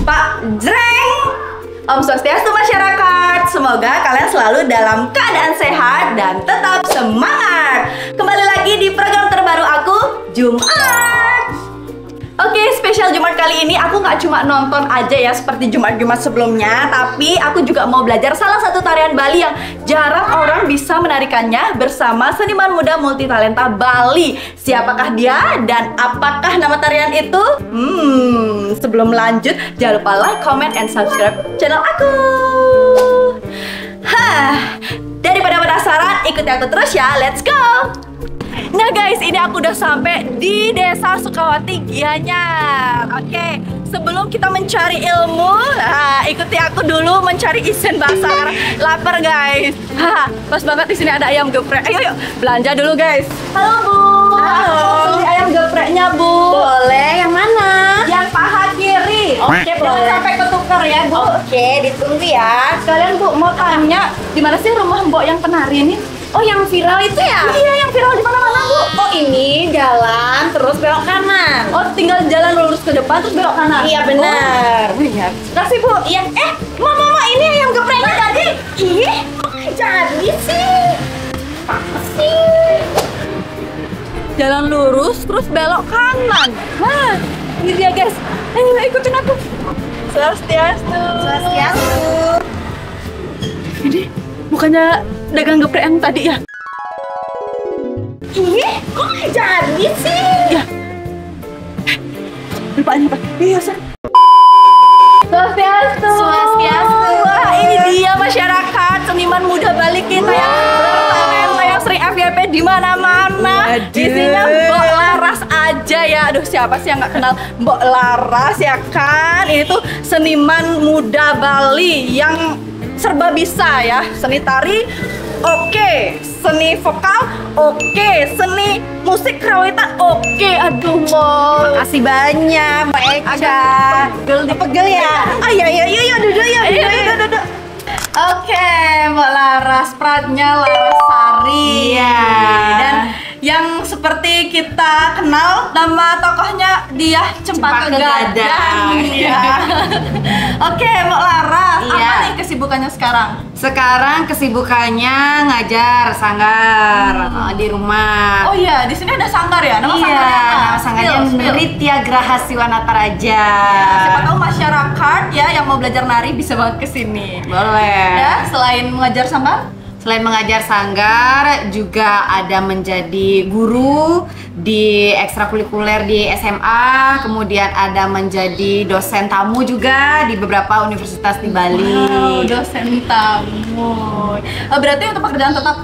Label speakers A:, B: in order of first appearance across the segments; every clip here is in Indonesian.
A: Pak Jreng. Om Swastiastu masyarakat. Semoga kalian selalu dalam keadaan sehat dan tetap semangat. Kembali lagi di program terbaru aku, Jumat. Oke, spesial Jumat kali ini aku nggak cuma nonton aja ya seperti Jumat-Jumat sebelumnya, tapi aku juga mau belajar salah satu tarian Bali yang jarang orang bisa menarikannya bersama seniman muda multitalenta Bali. Siapakah dia dan apakah nama tarian itu? Sebelum lanjut, jangan lupa like, comment, and subscribe channel aku. Daripada penasaran, ikuti aku terus ya, let's go! Nah guys, ini aku udah sampai di Desa Sukawati Gianyar. Oke, sebelum kita mencari ilmu, ikuti aku dulu mencari isen basar. Lapar guys. Pas banget di sini ada ayam geprek. Ayo yuk, belanja dulu guys. Halo Bu.
B: Halo.
A: Beli ayam gepreknya Bu.
B: Boleh, yang mana?
A: Yang paha kiri.
B: Oke,
A: Jangan
B: boleh.
A: sampai ketukar ya Bu.
B: Oke, ditunggu ya.
A: Sekalian Bu mau tanya, di mana sih rumah Mbok yang penari ini?
B: Oh, yang viral itu ya?
A: Iya, yang viral di mana-mana Bu.
B: Oh, ini jalan terus belok kanan.
A: Oh, tinggal jalan lurus ke depan terus belok kanan.
B: Iya, benar.
A: Oh, iya. Kasih Bu.
B: Iya, mama ini ayam gepreknya tadi. Ih, kok nggak jadi sih? Apa sih?
A: Jalan lurus terus belok kanan. Nah, ini dia guys. Ayo ikutin aku. Swastiastu.
B: Swastiastu.
A: Ini bukannya dagang geprek yang tadi ya?
B: Ih, kok nggak jadi sih?
A: Ya. Lupaan apa? Iya, San. Swastiastu.
B: Swastiastu.
A: Wah, ini dia masyarakat seniman muda Bali kita yang bertalenta yang sering FYP di mana-mana. Di sini Mbok Laras aja ya. Aduh, siapa sih yang nggak kenal Mbok Laras ya kan? Ini tuh seniman muda Bali yang serba bisa ya. Seni tari oke, seni vokal oke, seni musik karawitan oke. Aduh, Mbok.
B: Makasih banyak, Mbak Eca. Pegel ya?
A: Iya, duduk ya. Duduk. Oke, Mbak Laras, Pratnya Larasari.
B: Iya.
A: Dan yang seperti kita kenal, nama tokohnya dia Cempaka Gadang. Ya. Oke, Mbak Laras,
B: Iya.
A: apa nih kesibukannya sekarang?
B: Sekarang kesibukannya ngajar sanggar di rumah.
A: Oh iya, di sini ada sanggar ya? Nama
B: iya,
A: sanggarnya apa?
B: nama sanggarnya
A: Spill.
B: Nritya Grahasiwa Nataraja.
A: Siapa tahu masyarakat ya yang mau belajar nari bisa banget ke sini.
B: Boleh.
A: Ya, selain mengajar sanggar,
B: Selain mengajar sanggar, juga ada menjadi guru di ekstrakurikuler di SMA, kemudian ada menjadi dosen tamu juga di beberapa universitas di Bali.
A: wow, dosen tamu. Berarti untuk pekerjaan tetap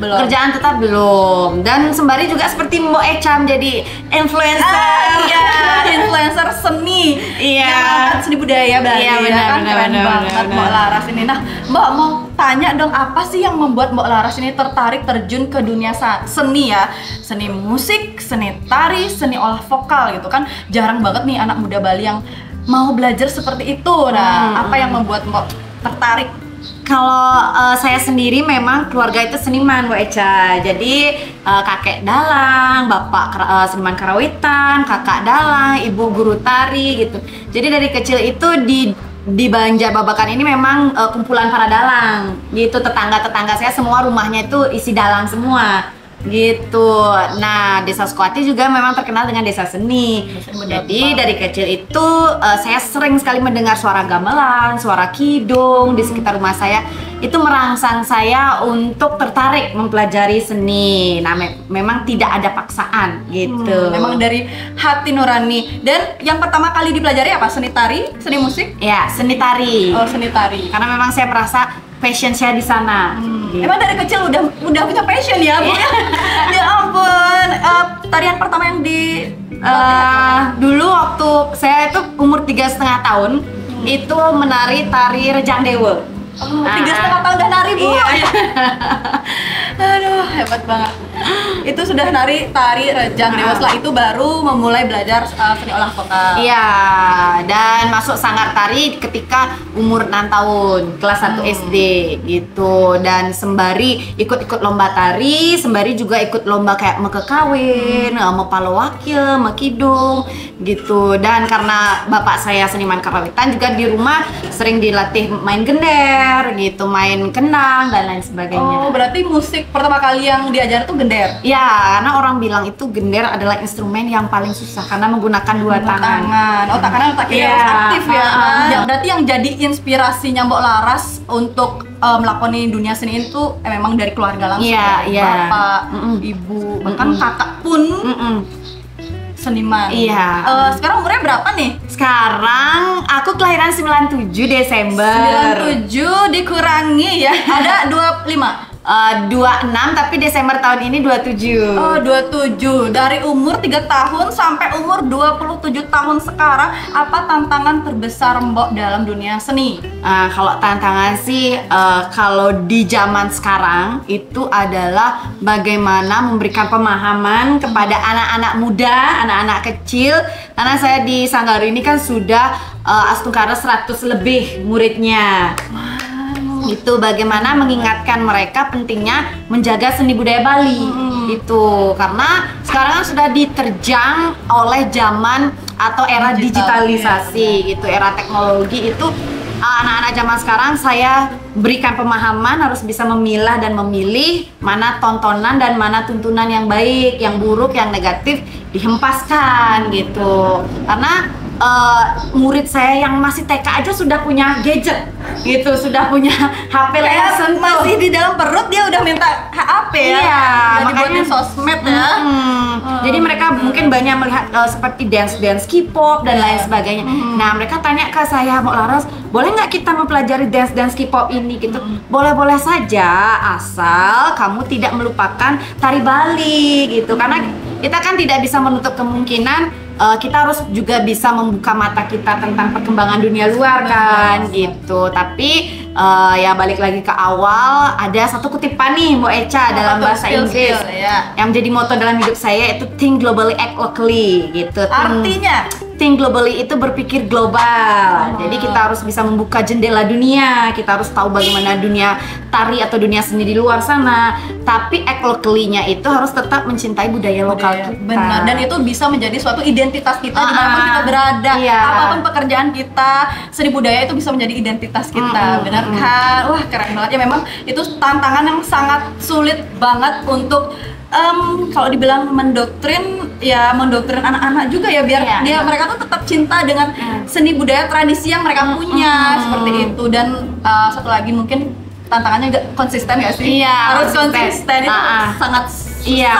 A: belum?
B: Kerjaan tetap belum, dan sembari juga seperti Mbok Eca menjadi influencer.
A: Iya, influencer seni.
B: Iya.
A: Yang mengangkat seni budaya Bali.
B: Iya,
A: ya
B: benar,
A: kan?
B: benar,
A: Keren
B: benar,
A: banget
B: benar.
A: Mbok Laras ini. Nah, Mbok mau tanya dong, apa sih yang membuat Mbok Laras ini tertarik terjun ke dunia seni ya? Seni musik, seni tari, seni olah vokal gitu kan. Jarang banget nih anak muda Bali yang mau belajar seperti itu. Nah, apa yang membuat Mbok tertarik?
B: Kalau saya sendiri memang keluarga itu seniman, Bu Eca. Jadi kakek dalang, bapak seniman karawitan, kakak dalang, ibu guru tari gitu. Jadi dari kecil itu di Banjarbabakan ini memang kumpulan para dalang. Gitu, tetangga-tetangga saya semua rumahnya itu isi dalang semua. Gitu. Nah, Desa Sukawati juga memang terkenal dengan desa seni. Jadi dari kecil itu saya sering sekali mendengar suara gamelan, suara kidung di sekitar rumah saya. Itu merangsang saya untuk tertarik mempelajari seni. Nah, memang tidak ada paksaan gitu.
A: Memang dari hati nurani. Dan yang pertama kali dipelajari apa? Seni tari, seni musik?
B: Ya, seni tari.
A: Oh, seni tari.
B: Karena memang saya merasa passion saya di sana. Gitu.
A: Emang dari kecil udah punya passion ya, Bu? Ya ampun. Tarian pertama yang di
B: Dulu waktu saya itu umur 3,5 tahun, itu menari tari Rejang Dewa.
A: 3,5 tahun udah nari, Bu.
B: Iya.
A: Aduh, hebat banget. Itu sudah tari rejang nih. Setelah itu baru memulai belajar seni olah vokal.
B: Iya, dan masuk sanggar tari ketika umur 6 tahun, kelas 1 SD gitu. Dan sembari ikut-ikut lomba tari, sembari juga ikut lomba kayak mekekawin, mau palawakil, mekidung gitu. Dan karena bapak saya seniman karawitan, juga di rumah sering dilatih main gender gitu, main kendang dan lain sebagainya.
A: Oh, berarti musik pertama kali yang diajar tuh gender?
B: Ya, karena orang bilang itu gender adalah instrumen yang paling susah karena menggunakan dua tangan.
A: Oh, tak kanan tak kiri
B: Iya.
A: harus aktif ya.
B: Ah.
A: Ya, berarti yang jadi inspirasinya Mbok Laras untuk melakoni dunia seni itu memang dari keluarga langsung.
B: Iya,
A: ya?
B: iya.
A: Bapak, ibu, bahkan kakak pun seniman.
B: Iya.
A: Sekarang umurnya berapa nih?
B: Sekarang aku kelahiran 97 Desember.
A: 97 dikurangi ya. Ada 25.
B: 26 tapi Desember tahun ini 27.
A: Oh, 27. Dari umur 3 tahun sampai umur 27 tahun sekarang, apa tantangan terbesar Mbok dalam dunia seni?
B: Kalau tantangan sih kalau di zaman sekarang itu adalah bagaimana memberikan pemahaman kepada anak-anak muda, anak-anak kecil. Karena saya di Sanggar ini kan sudah Astungkara 100 lebih muridnya. Itu bagaimana mengingatkan mereka pentingnya menjaga seni budaya Bali itu, karena sekarang kan sudah diterjang oleh zaman atau era digitalisasi gitu, era teknologi itu. Anak-anak zaman sekarang saya berikan pemahaman harus bisa memilah dan memilih mana tontonan dan mana tuntunan yang baik, yang buruk, yang negatif dihempaskan gitu. Karena murid saya yang masih TK aja sudah punya gadget gitu, sudah punya HP layar sentuh.
A: Masih di dalam perut dia udah minta HP ya.
B: Iya,
A: Udah
B: makanya
A: dibuatin sosmed ya.
B: Jadi mereka mungkin banyak melihat seperti dance K-pop dan lain sebagainya. Nah, mereka tanya ke saya, Mbok Laras, boleh nggak kita mempelajari dance K-pop ini gitu? Boleh-boleh saja, asal kamu tidak melupakan tari Bali gitu. Karena kita kan tidak bisa menutup kemungkinan kita harus juga bisa membuka mata kita tentang perkembangan dunia luar kan gitu. Tapi ya balik lagi ke awal, ada satu kutipan nih Mbok Echa dalam bahasa Inggris yang menjadi moto dalam hidup saya, itu think globally, act locally gitu.
A: Artinya
B: Think globally itu berpikir global. Jadi kita harus bisa membuka jendela dunia, kita harus tahu bagaimana dunia tari atau dunia seni di luar sana. Tapi act locally-nya itu harus tetap mencintai budaya lokal kita.
A: Benar, dan itu bisa menjadi suatu identitas kita dimanapun kita berada.
B: Iya.
A: Apapun pekerjaan kita, seni budaya itu bisa menjadi identitas kita. Benar kan? Wah, keren banget ya. Memang itu tantangan yang sangat sulit banget untuk kalau dibilang mendoktrin anak-anak juga ya, biar mereka tuh tetap cinta dengan seni budaya tradisi yang mereka punya seperti itu. Dan satu lagi mungkin tantangannya juga konsisten nggak sih?
B: Iya,
A: harus konsisten itu sangat susah.
B: Iya,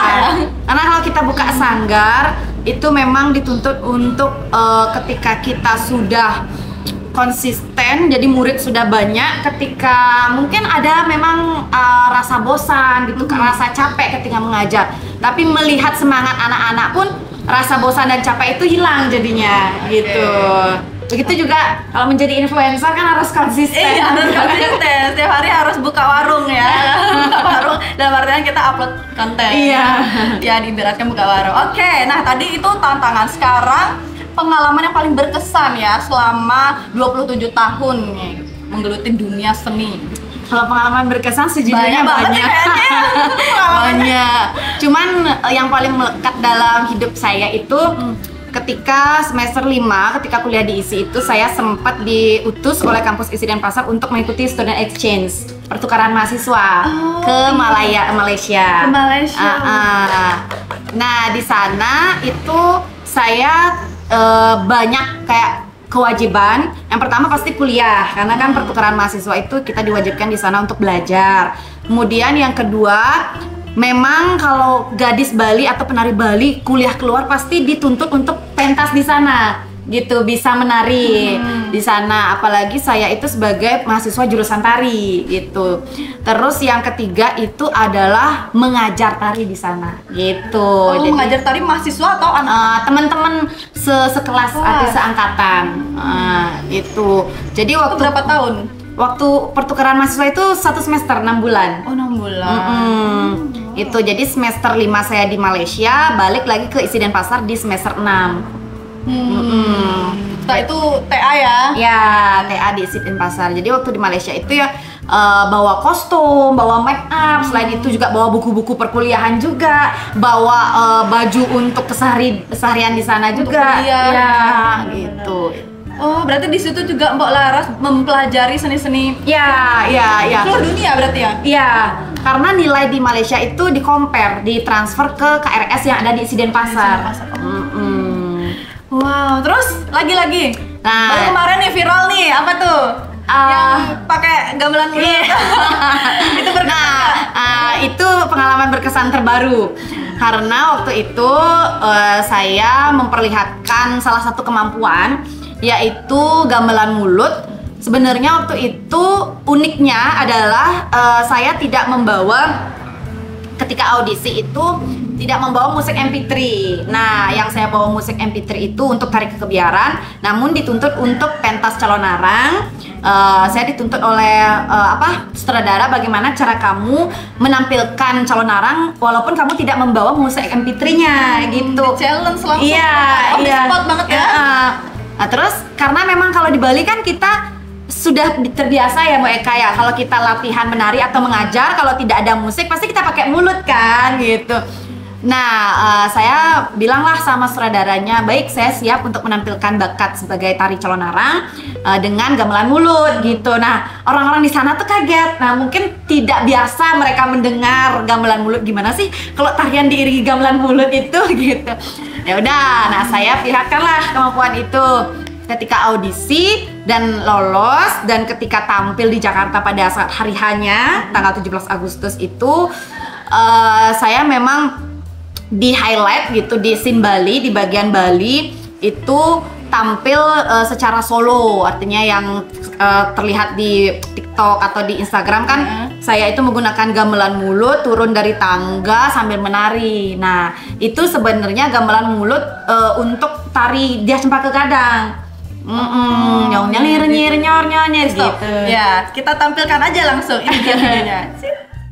B: karena kalau kita buka sanggar itu memang dituntut untuk ketika kita sudah konsisten, jadi murid sudah banyak, ketika mungkin ada memang rasa bosan gitu, rasa capek ketika mengajar, tapi melihat semangat anak-anak pun rasa bosan dan capek itu hilang jadinya gitu. Begitu juga kalau menjadi influencer kan harus konsisten.
A: Iya, harus konsisten. Setiap hari harus buka warung ya. Buka warung dalam artian kita upload konten.
B: Iya.
A: Ya, diibaratkan buka warung. Oke, nah tadi itu tantangan. Sekarang pengalaman yang paling berkesan ya selama 27 tahun nih menggeluti dunia seni.
B: Kalau pengalaman berkesan sejujurnya banyak. Banyak. Cuman yang paling melekat dalam hidup saya itu ketika semester 5, ketika kuliah di ISI itu saya sempat diutus oleh kampus ISI Denpasar untuk mengikuti student exchange, pertukaran mahasiswa ke Malaysia.
A: Ke Malaysia.
B: Nah, di sana itu saya banyak kayak kewajiban. Yang pertama pasti kuliah, karena kan pertukaran mahasiswa itu kita diwajibkan di sana untuk belajar. Kemudian yang kedua, memang kalau gadis Bali atau penari Bali kuliah keluar pasti dituntut untuk pentas di sana gitu, bisa menari di sana. Apalagi saya itu sebagai mahasiswa jurusan tari gitu. Terus yang ketiga itu adalah mengajar tari di sana gitu.
A: Jadi mengajar tari mahasiswa atau anak?
B: Teman-teman sekelas atau seangkatan itu. Jadi waktu
A: berapa tahun?
B: Waktu pertukaran mahasiswa itu 1 semester 6 bulan.
A: Oh, 6 bulan.
B: Itu jadi semester 5 saya di Malaysia, balik lagi ke Isi Denpasar di semester 6.
A: Setelah itu TA ya?
B: Ya, TA di Isi Denpasar. Jadi waktu di Malaysia itu ya bawa kostum, bawa make up, selain itu juga bawa buku-buku perkuliahan juga, bawa baju untuk keseharian di sana juga. Ya, gitu.
A: Oh, berarti di situ juga Mbok Laras mempelajari seni-seni.
B: Ya.
A: Seluruh dunia berarti ya?
B: Iya, karena nilai di Malaysia itu ditransfer ke KRS yang ada di Isi Denpasar.
A: Wow, terus lagi-lagi.
B: Nah,
A: baru kemarin nih viral nih, apa tuh? Yang pakai gamelan mulut. Itu berkesan.
B: Itu pengalaman berkesan terbaru. Karena waktu itu saya memperlihatkan salah satu kemampuan, yaitu gamelan mulut. Sebenarnya waktu itu uniknya adalah saya tidak membawa, ketika audisi itu tidak membawa musik MP3. Nah, yang saya bawa musik MP3 itu untuk Tari Kebiaran, namun dituntut untuk pentas calon arang. Saya dituntut oleh sutradara bagaimana cara kamu menampilkan calon arang walaupun kamu tidak membawa musik MP3-nya gitu.
A: Challenge langsung.
B: Iya.
A: Spot banget ya.
B: Nah, terus karena memang kalau di Bali kan kita sudah terbiasa ya Mbak Eka ya, kalau kita latihan menari atau mengajar, kalau tidak ada musik pasti kita pakai mulut kan gitu. Nah, saya bilanglah sama sutradaranya, baik saya siap untuk menampilkan bakat sebagai tari calon arang dengan gamelan mulut gitu. Nah, orang-orang di sana tuh kaget. Nah, mungkin tidak biasa mereka mendengar gamelan mulut, gimana sih kalau tarian diiringi gamelan mulut itu gitu. Ya udah, nah saya perlihatkanlah kemampuan itu ketika audisi dan lolos, dan ketika tampil di Jakarta pada saat hari hanya tanggal 17 Agustus itu saya memang di highlight gitu di scene Bali, di bagian Bali itu tampil secara solo, artinya yang terlihat di TikTok atau di Instagram kan saya itu menggunakan gamelan mulut turun dari tangga sambil menari. Nah, itu sebenarnya gamelan mulut untuk tari Dia Cempaka Gadang. Nyong nyalir nyir nyor nyor gitu.
A: Ya, kita tampilkan aja langsung ini videonya.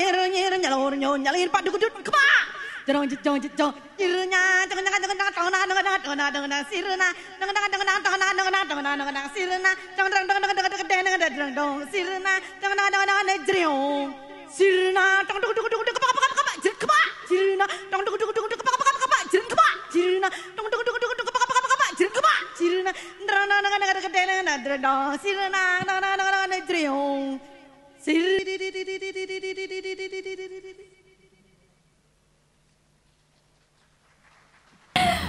C: Nyir nyalur nyalir pak dukut kepak. Jong nyirnya sirna sirna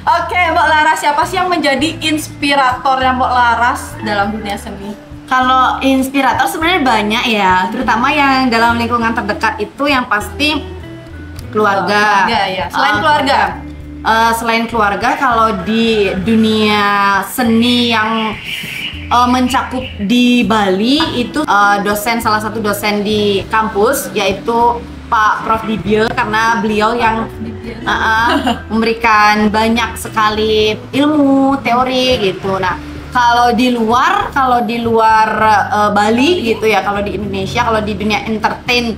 A: Oke, Mbak Laras, siapa sih yang menjadi inspiratornya Mbak Laras dalam dunia seni?
B: Kalau inspirator sebenarnya banyak ya, terutama yang dalam lingkungan terdekat itu yang pasti keluarga.
A: Ya. Selain keluarga?
B: Selain keluarga, kalau di dunia seni yang mencakup di Bali itu salah satu dosen di kampus yaitu Pak Prof Dibye, karena beliau yang memberikan banyak sekali ilmu teori gitu. Nah, kalau di luar Bali gitu ya, kalau di Indonesia, kalau di dunia entertain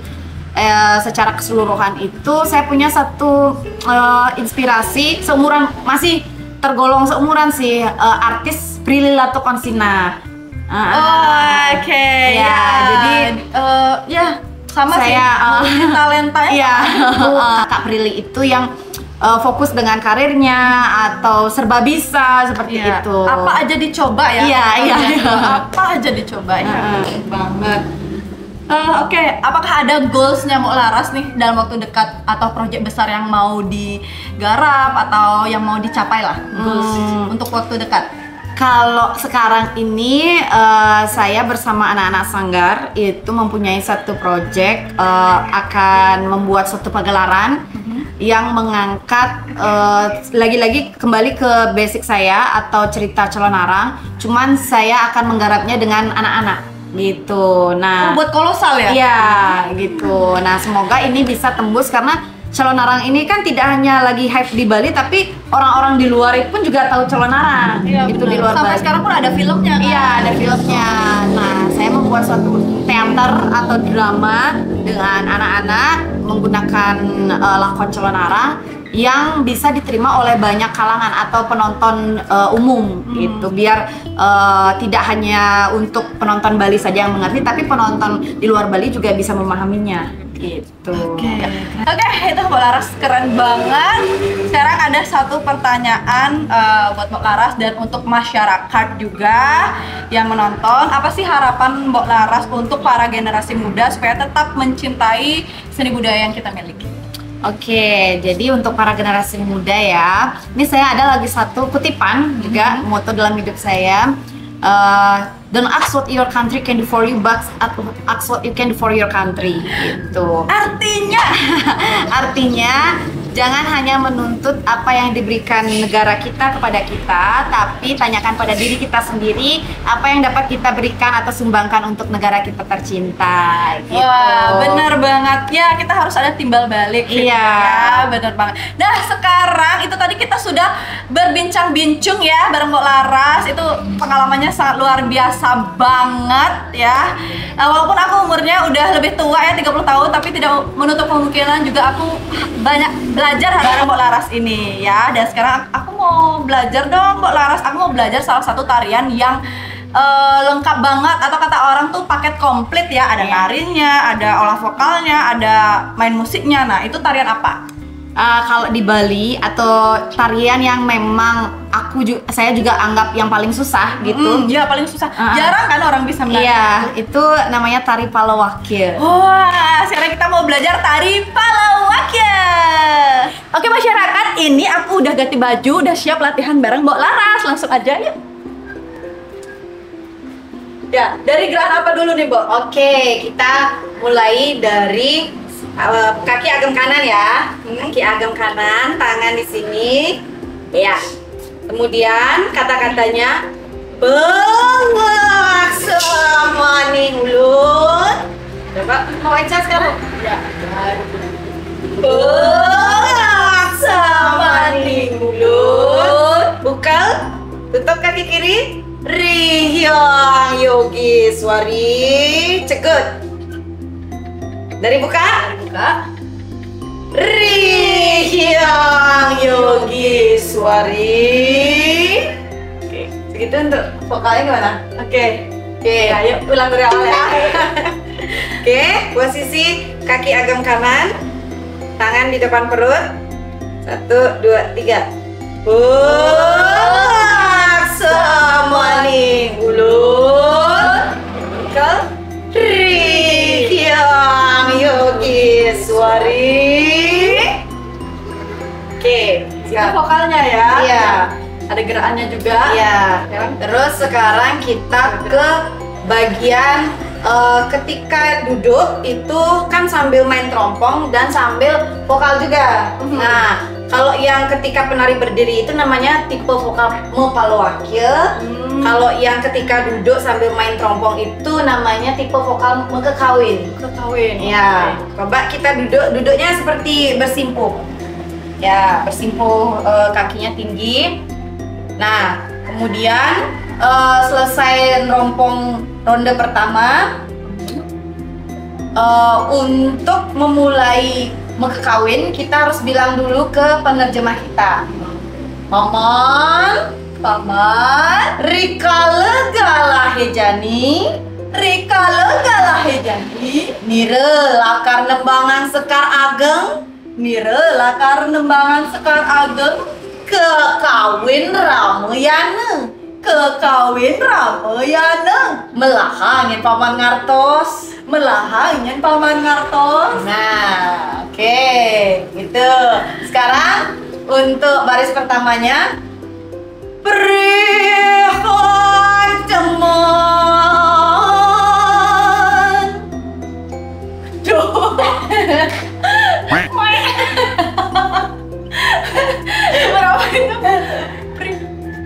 B: secara keseluruhan itu saya punya satu inspirasi masih tergolong seumuran sih, artis Prilly Latuconsina.
A: Oke.
B: Ya, jadi
A: sama
B: saya
A: talentanya.
B: Iya. Kak Prilly itu yang fokus dengan karirnya atau serba bisa seperti itu.
A: Apa aja dicoba ya?
B: Iya.
A: Apa aja dicoba ya. Banget. Oke, apakah ada goalsnya Mbak Laras nih dalam waktu dekat atau proyek besar yang mau digarap atau yang mau dicapai lah goals untuk waktu dekat?
B: Kalau sekarang ini saya bersama anak-anak Sanggar itu mempunyai satu proyek, akan membuat suatu pagelaran yang mengangkat lagi-lagi kembali ke basic saya atau cerita calon arang, cuman saya akan menggarapnya dengan anak-anak gitu. Nah,
A: buat kolosal ya?
B: Iya, gitu. Nah, semoga ini bisa tembus karena calon arang ini kan tidak hanya lagi hype di Bali, tapi orang-orang di luar pun juga tahu calon arang.
A: Iya,
B: itu
A: benar.
B: di luar
A: Sampai
B: Bali.
A: Sekarang pun ada filmnya kan?
B: Iya, ada filmnya. Nah, saya membuat membuat suatu teater atau drama dengan anak-anak menggunakan lakon Celonara yang bisa diterima oleh banyak kalangan atau penonton umum gitu, biar tidak hanya untuk penonton Bali saja yang mengerti, tapi penonton di luar Bali juga bisa memahaminya gitu.
A: Oke, itu Mbak Laras keren banget. Sekarang ada satu pertanyaan buat Mbak Laras dan untuk masyarakat juga yang menonton. Apa sih harapan Mbak Laras untuk para generasi muda supaya tetap mencintai seni budaya yang kita miliki?
B: Oke, jadi untuk para generasi muda ya, ini saya ada lagi satu kutipan juga moto dalam hidup saya. Don't ask what your country can do for you, but ask what you can do for your country. Gitu. Artinya jangan hanya menuntut apa yang diberikan negara kita kepada kita, tapi tanyakan pada diri kita sendiri apa yang dapat kita berikan atau sumbangkan untuk negara kita tercinta. Gitu.
A: Wah, bener banget ya, kita harus ada timbal balik.
B: Iya,
A: ya, bener banget. Nah, sekarang itu tadi kita sudah berbincang-bincang ya bareng Mbak Laras. Itu pengalamannya sangat luar biasa banget ya. Walaupun aku umurnya udah lebih tua ya, 30 tahun, tapi tidak menutup kemungkinan juga aku banyak belajar bareng Mbak Laras ini ya. Dan sekarang aku mau belajar dong Mbak Laras. Aku mau belajar salah satu tarian yang lengkap banget, atau kata orang tuh paket komplit ya. Ada narinya, ada olah vokalnya, ada main musiknya. Nah, itu tarian apa?
B: Kalau di Bali atau tarian yang memang saya juga anggap yang paling susah gitu.
A: Iya, paling susah. Jarang kan orang bisa menari.
B: Iya, itu namanya tari Palawakil.
A: Wah, sekarang kita mau belajar tari Palawakil. Oke masyarakat, ini aku udah ganti baju, udah siap latihan bareng Mbak Laras. Langsung aja yuk. Ya, dari gerakan apa dulu nih, Mbak?
B: Oke, kita mulai dari kaki agam kanan ya. Kaki agam kanan, tangan di sini. Ya. Kemudian kata-katanya bengak sama nih mulut. Coba mau baca sekarang. Ya. Bengak sama nih mulut. Bukal. Tutup kaki kiri. Rihyang Yogiswari. Cegut. Dari buka. Rihyang Yogiswari. Oke, segitu untuk vokalnya gimana? Oke, ayo ulang dari awal ya. Oke, posisi kaki agam kanan, tangan di depan perut. 1, 2, 3. Bengak sama nih mulut. Buka. Rihyang Yogiswari. Oke,
A: Itu vokalnya ya.
B: Iya.
A: Ada gerakannya juga.
B: Iya. Terus sekarang kita ke bagian ketika duduk itu kan sambil main terompong dan sambil vokal juga. Nah, kalau yang ketika penari berdiri itu namanya tipe vokal Palawakil. Kalau yang ketika duduk sambil main terompong itu namanya tipe vokal mekekawin. Ya, coba kita duduknya seperti bersimpuh. Ya, bersimpuh, kakinya tinggi. Nah, kemudian selesai nerompong ronde pertama, untuk memulai mekekawin kita harus bilang dulu ke penerjemah kita. Paman, Rika legalah hejani, Nire lakar nembangan sekar ageng, kekawin rameyane, melahangin paman ngartos. Nah, oke, gitu. Sekarang untuk baris pertamanya, prihon teman.
A: Berapa itu?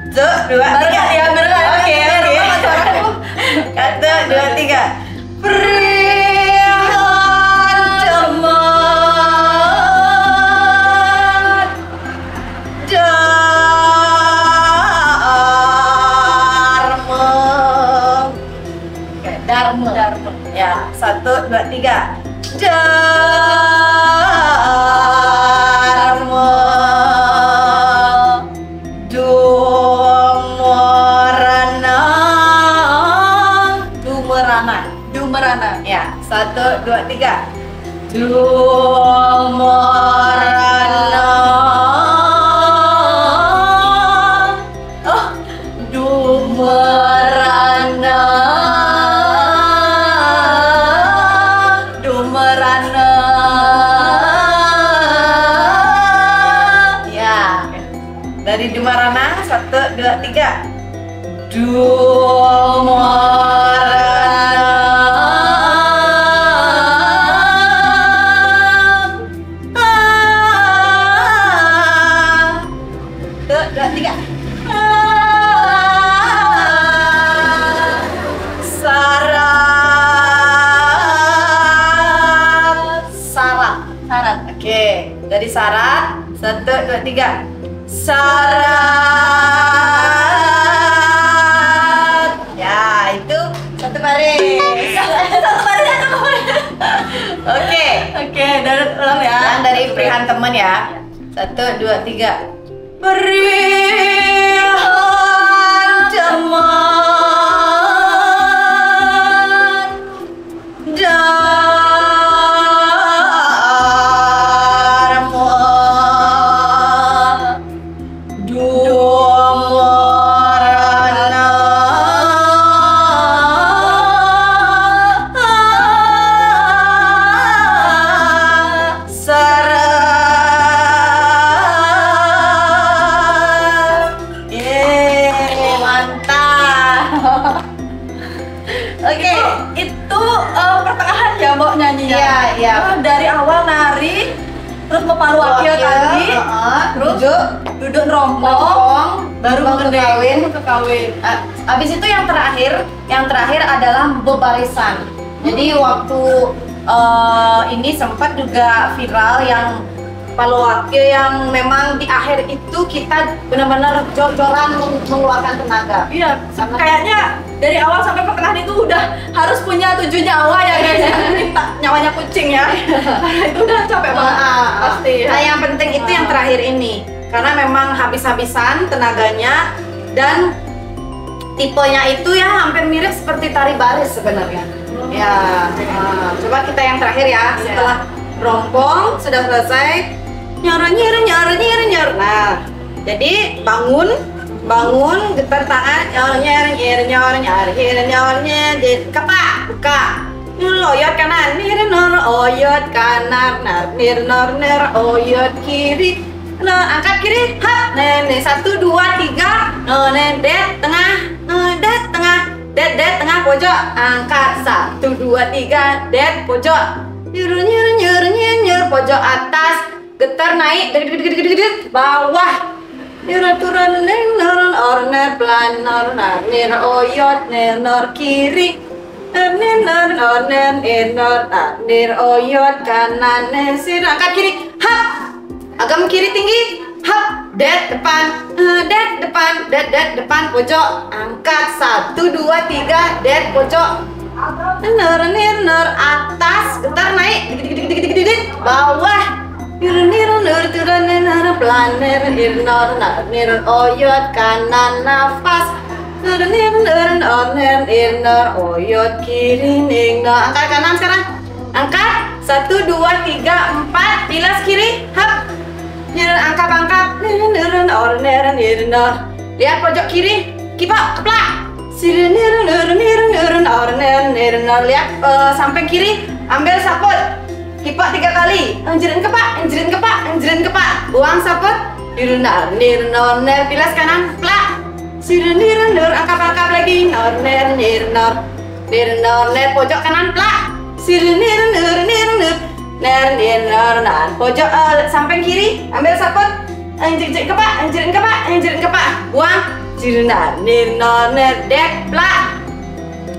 B: 1, 2, 3. Oke. 1, 2, 3. Prihon teman. Dharma. Dharma.
A: Ya, 1, 2, 3. Dharma. Dumerana. Ya, 1, 2, 3. Dumerana. Oh, Dumerana. Dumerana. Ya. Dari Dumerana, 1, 2, 3. Oke, dari syarat 1, 2, 3. Syarat. Ya, itu satu baris. Satu baris. Oke, dari ulang ya. Dan dari Prihan temen ya. 1, 2, 3. Prihan temen. Oke, itu pertengahan ya Mbok nyanyinya.
B: Iya.
A: Dari awal nari, terus mau palu wakil tadi, terus duduk nerompong, baru
B: kawin.
A: ke kawin.
B: Habis itu yang terakhir adalah bebarisan. Jadi waktu ini sempat juga viral yang palu wakil yang memang di akhir itu kita benar-benar jor-joran mengeluarkan tenaga.
A: Iya, kayaknya dari awal sampai pertengahan itu udah harus punya 7 nyawa ya guys, minta nyawanya kucing ya. Karena itu udah capek banget pasti.
B: Nah, yang penting itu yang terakhir ini, karena memang habis-habisan tenaganya dan tipenya itu ya hampir mirip seperti tari baris sebenarnya. Ya, coba kita yang terakhir ya. Setelah rompong sudah selesai, nyor. Nah, jadi bangun, getar tangan, nyor, kepak, buka, oyot kanan, oyot kanan, oyot kiri, angkat kiri, hap, 1, 2, 3, det tengah, det tengah pojok, angkat 1, 2, 3, det pojok, nyur, pojok atas, getar naik, bawah, turun, orner, pelan, oyot, kiri, oyot, kanan, angkat kiri, hap, agam kiri tinggi, hap, det depan, pojok, angkat, 1, 2, 3, det pojok, atas, getar naik, bawah, pelan, oyot, kanan, nafas, oyot, kiri, angkat kanan sekarang, angkat, 1, 2, 3, 4, bilas kiri, hap, angkat, lihat pojok kiri, kipok, keplak, lihat samping kiri, ambil saput, kipok 3 kali, anjirin kepak, buang saput, bilas kanan, plak, angkat lagi, pojok kanan, plak, pojok samping kiri, ambil saput, anjirin kepak, buang, dek, plak.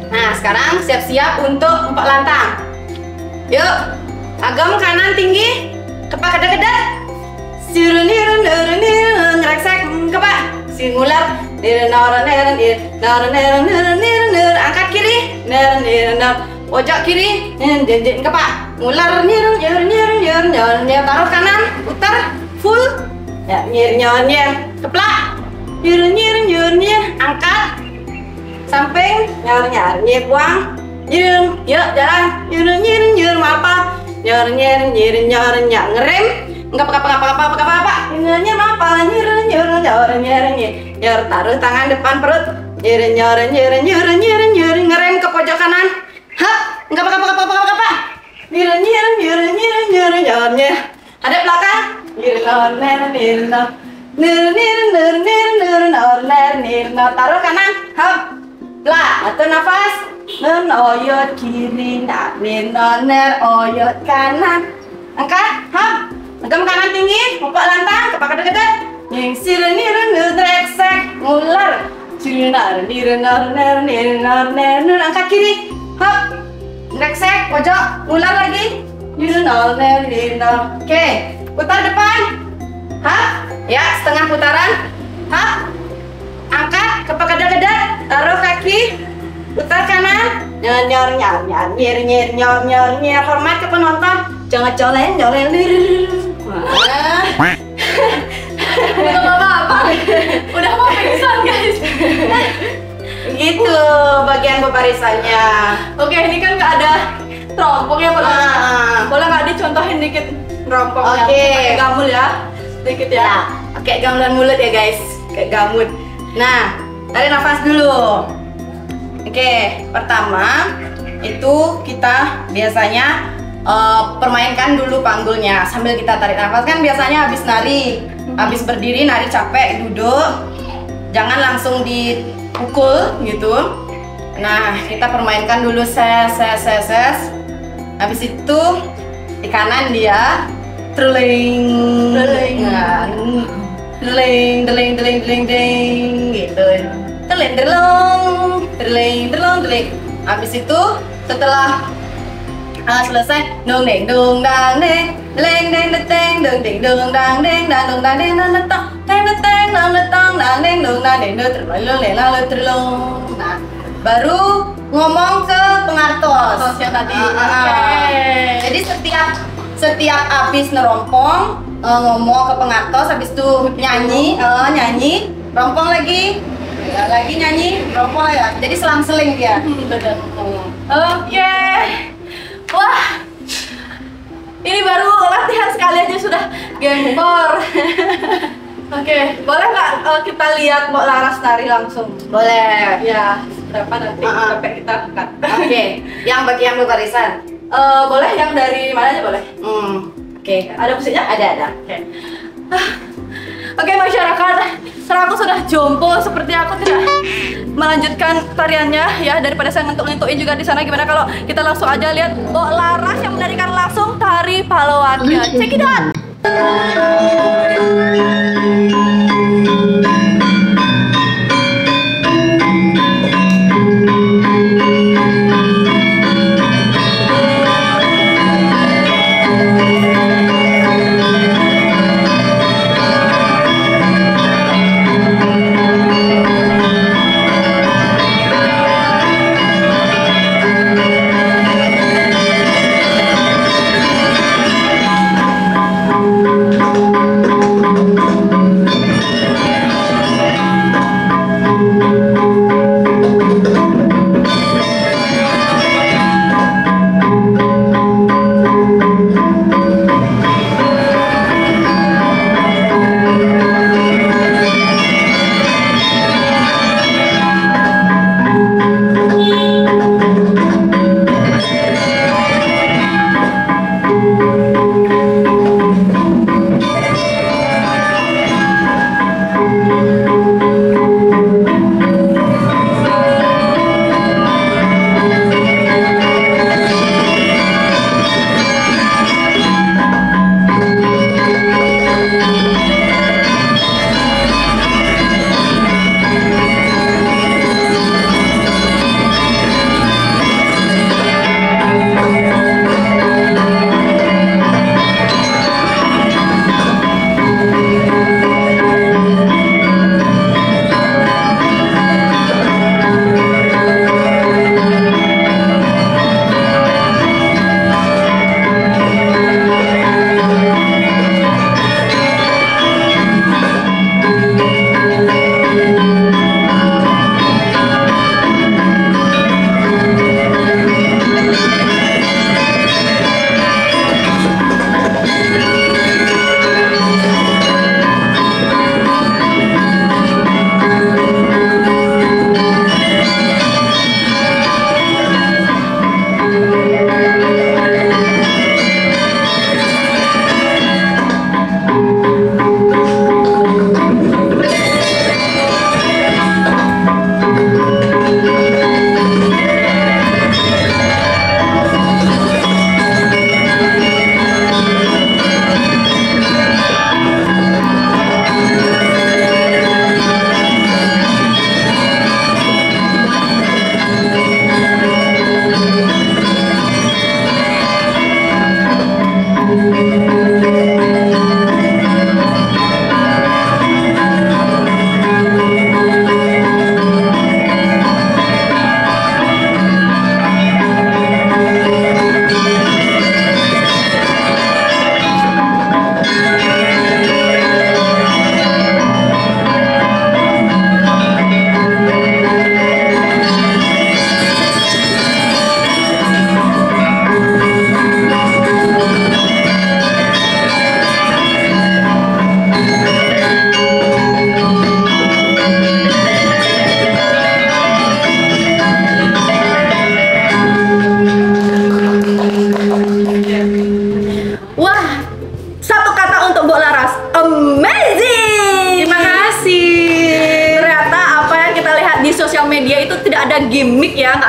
B: Nah, sekarang siap-siap untuk empok lantang. Yuk, agam kanan tinggi, kepak kedat-kedat, ngereksek, kepak, singular, angkat kiri, Pojok kiri, kepak. Ular taruh kanan, putar full. Ya, keplak. Angkat. Samping, buang. Yuk jalan. Apa? Ngerem. Enggak apa-apa. Taruh tangan depan perut. Ngerem ke pojok kanan. Hap, enggak apa-apa. Hadap belakang. Taruh kanan. Hap. Lah, atur nafas. Oyot kiri, oyot kanan. Angkat, hap. Genggam kanan tinggi, pokok lantang, kepak dekat-dekat. Ular. Angkat kiri, hap. Reksek, pojok, ular lagi. Oke, putar depan. Hap. Ya, setengah putaran. Hap. Angkat, kepak dekat-dekat. Taruh kaki. Putar kanan. Hormat ke penonton. Jangan jolen.
A: Belum apa-apa. Udah mau pingsan guys.
B: Gitu bagian barisannya.
A: Oke, ini kan nggak ada terompong ya, boleh nggak dicontohin dikit terompongnya?
B: Oke.
A: Pakai gamul ya, sedikit ya.
B: Ya, pakai gamulan mulut ya guys, kayak gamut. Nah, tarik nafas dulu. Oke, pertama itu kita biasanya permainkan dulu panggulnya sambil kita tarik nafas. Kan biasanya habis nari, habis berdiri nari capek, duduk, jangan langsung dipukul gitu. Nah, kita permainkan dulu ses. Habis itu di kanan dia truling, deling gitu. Deling. Habis itu setelah selesai dong dang deng nah, baru ngomong ke pengartos
A: yang tadi.
B: Jadi setiap habis nerompong ngomong ke pengartos, habis itu nyanyi rompong lagi nyanyi rompong ya, jadi selang-seling dia.
A: Oke. Wah, ini baru latihan sekali aja sudah gempor. Oke, boleh nggak kita lihat Mbak Laras nari langsung?
B: Boleh.
A: Ya, berapa nanti sampai kita cut.
B: Oke, yang bagian barisan.
A: Boleh yang dari mana aja boleh?
B: Oke.
A: Ada musiknya?
B: Ada.
A: Oke masyarakat, aku sudah jompo, seperti aku tidak melanjutkan tariannya ya, daripada saya ngentuk-ngentukin juga di sana. Gimana kalau kita langsung aja lihat Mbok Laras yang menarikan langsung tari Palawakia. Check it out.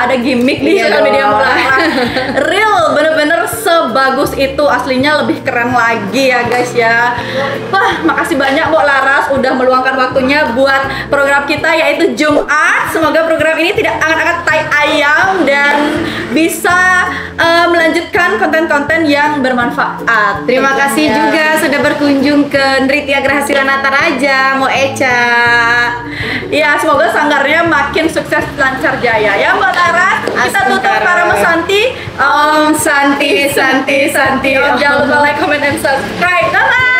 A: ada gimmick di
B: Iya
A: sosial media
B: dong.
A: Mbak Laras. Real, bener-bener sebagus itu, aslinya lebih keren lagi ya guys ya. Wah, makasih banyak Mbak Laras udah meluangkan waktunya buat program kita yaitu Jumat. Semoga program ini tidak angkat-angkat tai ayam dan bisa melanjutkan konten-konten yang bermanfaat.
B: Terima kasih
A: tentunya.
B: juga sudah berkunjung ke Nritya Grahasila Nataraja, Mo Echa.
A: Ya, semoga sanggarnya makin sukses lancar jaya ya Mbak Laras. Kita tutup
B: Astagfirullah.
A: para Santi.
B: Om Santi, Santi, Santi.
A: Jangan lupa like, comment, dan subscribe. Bye.